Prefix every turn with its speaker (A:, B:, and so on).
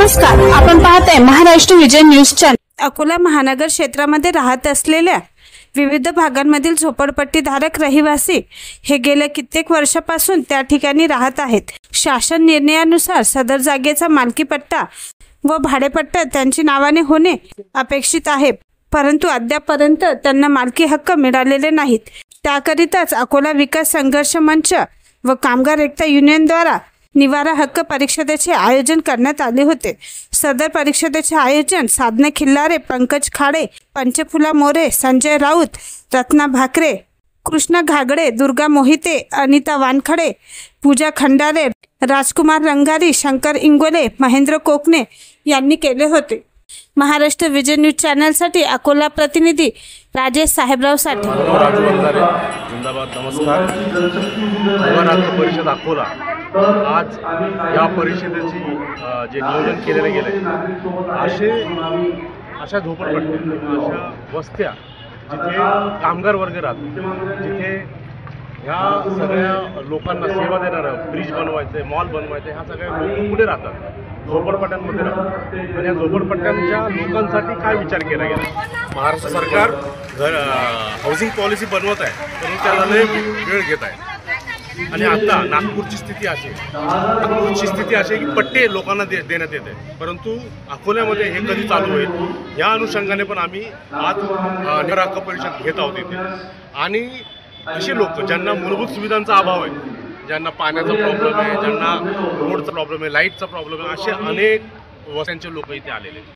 A: नमस्कार, आपण पाहताय महाराष्ट्र विजय न्यूज चॅनल। अकोला महानगर क्षेत्रामध्ये राहत असलेल्या विविध भागांमधील झोपडपट्टीधारक रहिवासी हे गेल्या कित्येक वर्षापासून त्या ठिकाणी राहत आहेत। शासन निर्णयानुसार सदर जागेचा मालकी पट्टा व भाडेपट्टा त्यांची नावाने होणे अपेक्षित आहे, परंतु अद्यापर्यंत त्यांना मालकी हक्क मिळालेले नाहीत। त्याकरिताच अकोला विकास संघर्ष मंच व कामगार एकता युनियन द्वारा निवारा हक्क परिषदेचे आयोजन करण्यात आले होते। सदर परिषदेचे आयोजन साधना खिल्लारे, पंकज खाडे, पंचफुला मोरे, संजय राऊत, रत्ना भाकरे, कृष्णा घागडे, दुर्गा मोहिते, अनिता वानखडे, पूजा खंडारे, राजकुमार रंगारी, शंकर इंगोले, महेंद्र कोकणे यांनी केले होते। महाराष्ट्र विजय न्यूज चॅनलसाठी अकोला प्रतिनिधी राजेश साहेबराव साठे।
B: जिंदाबाद। नमस्कार। निवारा हक्क परिषद अकोला आज या परिषदेची जे नियोजन केलेले गेले अशा झोपडपट्ट्या, अशा वस्त्या जिथे कामगार वर्ग राहतो, जिथे ह्या सगळ्या लोकांना सेवा देणारं ब्रिज बनवायचं, मॉल बनवायचं, ह्या सगळ्या लोक कुठे राहतात? झोपडपट्ट्यांमध्ये राहतात। आणि या झोपडपट्ट्यांच्या लोकांसाठी काय विचार केला गेला? महाराष्ट्र सरकार हाऊसिंग पॉलिसी बनवत आहे, परंतु त्याला लय वेळ घेत आहे। आणि आता नागपूरची स्थिती अशी की पट्टे लोकांना देण्यात येते, परंतु अकोल्यामध्ये हे कधी चालू होईल या अनुषंगाने पण आम्ही आज निवारा हक्क परिषद घेत आहोत इथे। आणि असे लोक ज्यांना मूलभूत सुविधांचा अभाव आहे, ज्यांना पाण्याचा प्रॉब्लेम आहे, ज्यांना रोडचा प्रॉब्लेम आहे, लाईटचा प्रॉब्लेम आहे, असे अनेक वस्त्यांचे लोक इथे आलेले आहेत।